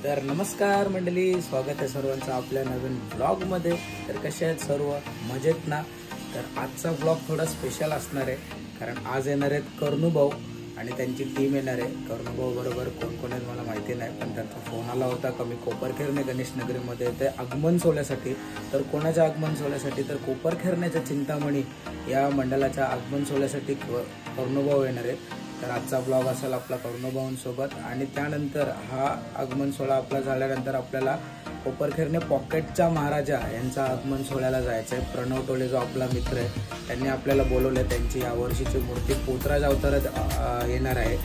तर नमस्कार मंडळी, स्वागत आहे सर्वांचं आपल्या नवीन ब्लॉगमध्ये। तर कसे आहेत सर्व, मजेत ना? तर आजचा ब्लॉग थोडा स्पेशल असणार आहे, कारण आज येणार आहेत कर्णूभाऊ आणि त्यांची टीम येणार आहे। कर्णूभाऊ बरोबर कोण कोण आहेत मला माहिती नाही, पण त्यांचा फोन आला होता का मी कोपरखेरणे गणेश नगरीमध्ये ते आगमन सोहळ्यासाठी। तर कोणाच्या आगमन सोहळ्यासाठी? तर कोपरखेरणेच्या चिंतामणी या मंडळाच्या आगमन सोहळ्यासाठी कर्णूभाऊ येणार आहेत। तर आजचा ब्लॉग असेल आपला कर्णूभाऊंसोबत, आणि त्यानंतर हा आगमन सोहळा आपला झाल्यानंतर आपल्याला कोपरखेरणे पॉकेटचा महाराजा यांचा आगमन सोहळ्याला जायचं आहे। प्रणव टोले जो आपला मित्र आहे त्यांनी आपल्याला बोलवलं। त्यांची यावर्षीची मूर्ती पोतराज अवतारात येणार आहे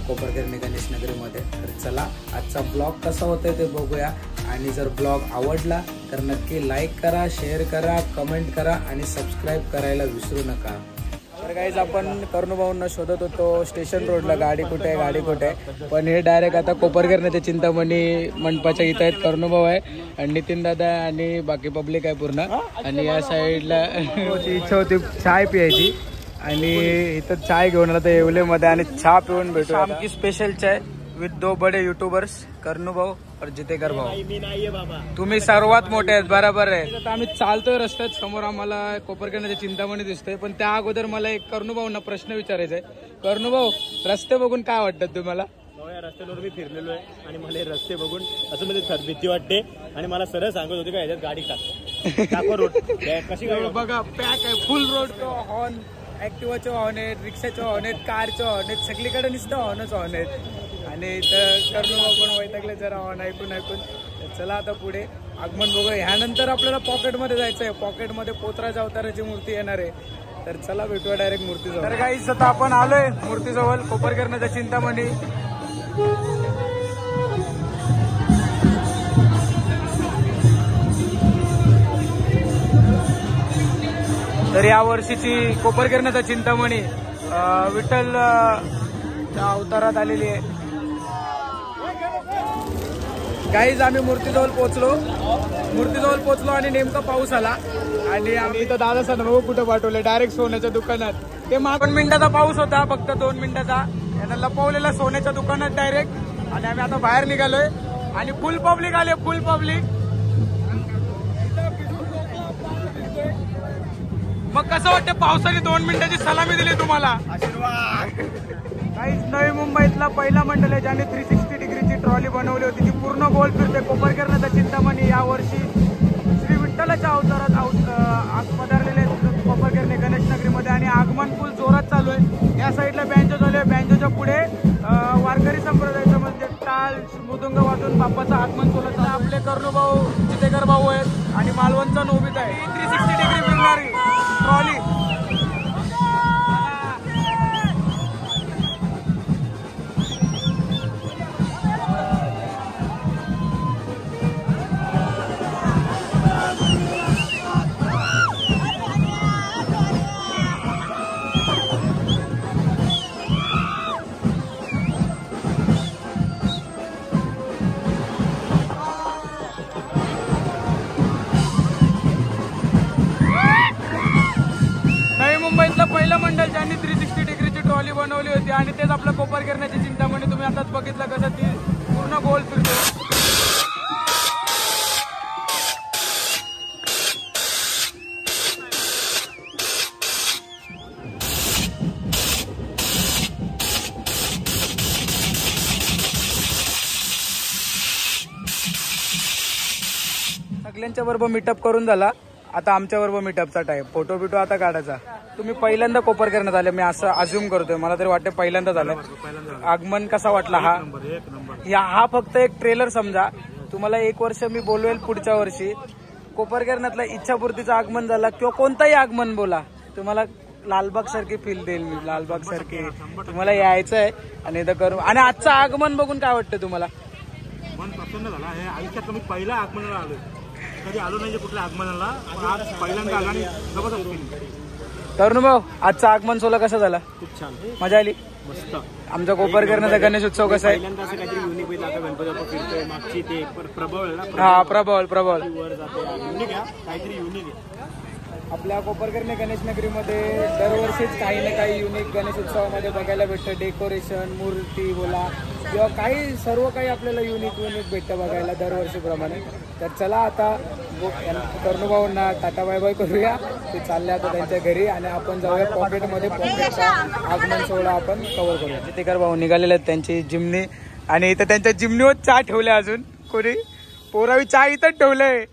कोपरखेरणे गणेश नगरीमध्ये। तर चला आजचा ब्लॉग कसा होतोय ते बघूया, आणि जर ब्लॉग आवडला तर नक्की लाईक करा, शेअर करा, कमेंट करा आणि सबस्क्राईब करायला विसरू नका। तर गाईज आपण कर्णूभाऊंना शोधत होतो स्टेशन रोडला, गाडी कुठे आहे गाडी कुठे आहे, पण हे डायरेक्ट आता कोपरखेरणे चिंतामणी मंडपाच्या इथं आहेत। कर्णूभाऊ आहे आणि नितीन दादा आणि बाकी पब्लिक आहे पूर्ण। आणि या साईडला इच्छा होती चाय पियायची, आणि इथं चाय घेऊन आला तर येवलेमध्ये, आणि चहा पिऊन भेटू। आमची स्पेशल चाय विथ दो बडे युट्यूबर्स, कर्णूभाऊ और जितेकर भाऊ। तुम्ही सर्वात मोठे आहेत, बरोबर आहे। आता आम्ही चालतोय रस्त्यात, समोर आम्हाला कोपरखेरणे चिंतामणी दिसतोय, पण त्या अगोदर मला एक कर्णूभाऊंना प्रश्न विचारायचा आहे। कर्णूभाऊ, रस्ते बघून काय वाटतं तुम्हाला? या रस्त्यावर मी फिरलेलो आहे आणि मला हे रस्ते बघून असं म्हणजे भीती वाटते, आणि मला सरळ सांगत होते का ह्याच्यात गाडी टाक रोड कशी बघा, पॅक आहे फुल रोड, हॉर्न, ऍक्टिव्हाचे हॉर्न आहेत, रिक्षाचे हॉर्न आहेत, कारचे हॉर्न आहेत, सगळीकडे नुसतं हॉर्नच हॉर्न आहेत। आणि इथं कर्णूभाऊ पण वैतागले जरा हॉर्न ऐकून ऐकून। चला आता पुढे आगमन बघू। ह्यानंतर आपल्याला पॉकेटमध्ये जायचं आहे, पॉकेटमध्ये पोतराज अवताराची मूर्ती येणार आहे। तर चला भेटूया डायरेक्ट मूर्तीजवळ। तर गाईस आता आपण आलोय मूर्तीजवळ, कोपरखेरणेच्या चिंतामणी। तर या वर्षीची कोपरखेरणेच्या चिंतामणी विठ्ठल अवतारात आलेली आहे। गाईज आम्ही मूर्तीजवळ पोहोचलो आणि नेमका पाऊस आला, आणि आम्ही तर दादा सर बघू कुठं पाठवले, डायरेक्ट सोन्याच्या दुकानात। ते 2 मिनिटाचा पाऊस होता, फक्त 2 मिनिटाचा, यांना लपवलेला सोन्याच्या दुकानात डायरेक्ट। आणि आम्ही आता बाहेर निघालोय आणि फुल पब्लिक आले, फुल पब्लिक। मग कसं वाटतं, पावसाने 2 मिनिटाची सलामी दिली तुम्हाला? काहीच नवी मुंबईतला पहिला मंडळ आहे ज्याने 360 डिग्रीची ट्रॉली बनवली होती, ती पूर्ण गोल फिरते। कोपरखेरणेच्या चिंतामणी या वर्षी श्री विठ्ठलाच्या अवतारात पधारलेले कोपरखेरणे गणेश नगरीमध्ये, आणि आगमन फुल जोरात चालू आहे। या साईडला बँजो चालू आहे, बँजोच्या पुढे वारकरी संप्रदायाचं म्हणजे टाळ मृदुंग वाजून बाप्पाचं आगमन सोहळा। आपले कर्णूभाऊ जितेकर भाऊ आहेत आणि मालवणचा नोबित आहे। 360 डिग्री फिरणारी ट्रॉली। पहिलं मंडळ ज्यांनी 360 डिग्रीची ट्रॉली बनवली होती, आणि तेच आपलं कोपरखेरण्याची चिंतामणी। तुम्ही आताच बघितलं कसं ती पूर्ण गोल फिरते। सगळ्यांच्या बरोबर मीटअप करून झाला, आता आमच्या बरोबर मीटअपचा टाइम। फोटो बिटो आता काढायचा। तुम्ही पहिल्यांदा कोपरखेरण्यात आले, मी असं अज्युम करतोय, मला तरी वाटतं पहिल्यांदा झालं। आगमन कसा वाटला? हा फक्त एक ट्रेलर समजा। तुम्हाला 1 वर्ष मी बोलवेल पुढच्या वर्षी कोपरखेरण्यातला इच्छापूर्तीचं आगमन झाला किंवा कोणताही आगमन बोला, तुम्हाला लालबाग सारखी फील देईल मी, लालबाग सारखी। तुम्हाला यायचं आहे आणि इथं करू। आणि आजचं आगमन बघून काय वाटतं तुम्हाला? मन प्रसन्न झाला। हे आयुष्यात मी पहिला आगमनाला आलोय, कधी आलो नाही कुठल्या आगमनाला, आज पहिल्यांदा आला आणि जबरदस्त। कर्णूभाऊ, आजचा आगमन सोहळा कसा झाला? खूप छान, मजा आली, मस्त। आमच्या कोपरखेरण्याचा गणेश उत्सव कसा आहे? पहिल्यांदा असं काहीतरी युनिक होईल। आता गणपती बाप्पा फिरतोय, मागची ते प्रबळ ना, हा प्रबळ वर जाते, युनिक आहे, काहीतरी युनिक आहे। आपल्या कोपरखेरणे गणेश नगरीमध्ये दरवर्षीच काही ना काही युनिक गणेश उत्सवामध्ये बघायला भेटतं। डेकोरेशन, मूर्ती बोला, किंवा काही सर्व काही आपल्याला युनिक भेटतं बघायला दरवर्षीप्रमाणे. तर चला आता कर्णूभाऊंना टाटा बाय बाय करूया. ते चालले आता त्यांच्या घरी आणि आपण जाऊया पॉकेटमध्ये. पॉकेटचा आगमन सोहळा आपण कव्हर करूया. चितेकर भाऊ निघालेले आहेत त्यांची जिमनी आणि इथं त्यांच्या जिमनीवर चहा ठेवले. अजून कोणी पोरावी चहा इथंच ठेवलंय.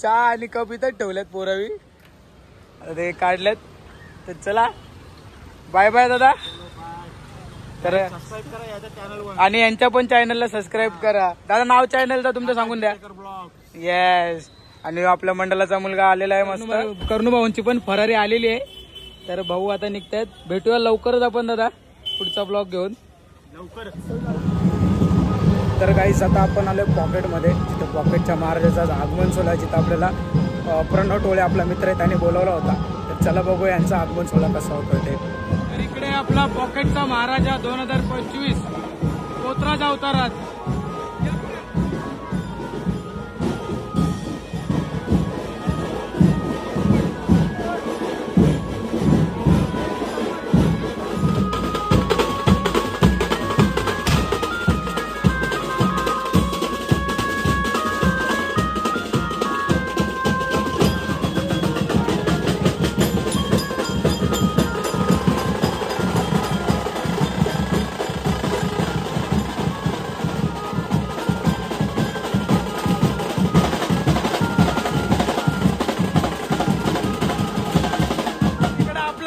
चहा आणि कप इथंच ठेवल्यात पोरावी. आता ते काढलेत. तर चला बाय बाय दादा. तर सबस्क्राईब करा याच्या चॅनलवर आणि यांच्या पण चॅनलला सबस्क्राईब करा. दादा नाव चॅनलचं तुमचं सांगून द्या. ब्लॉग. येस. आणि आपल्या मंडळाचा मुलगा आलेला आहे मस्त. कर्णूभाऊंची पण फरारी आलेली आहे. तर भाऊ आता निघतायत. भेटूया लवकरच आपण दादा पुढचा ब्लॉग घेऊन लवकर. तर काहीच आता आपण आलो पॉकेटमध्ये. जिथं पॉकेटच्या महाराजाचा आगमन सोहळा जिथं आपल्याला प्रणव टोळे आपला मित्र आहे त्याने बोलावला होता. तर चला बघू यांचा आगमन सोहळा कसा होतो ते. तर इकडे आपला पॉकेटचा महाराजा 2025 पोतराज अवतारात.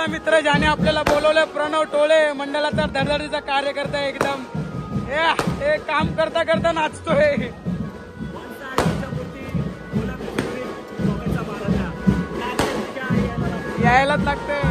मित्र ज्याने आपल्याला बोलवलं प्रणव टोळे मंडळाचा धडधडीचा कार्यकर्ता एकदम हे काम करता करता नाचतोय. यायलाच लागते.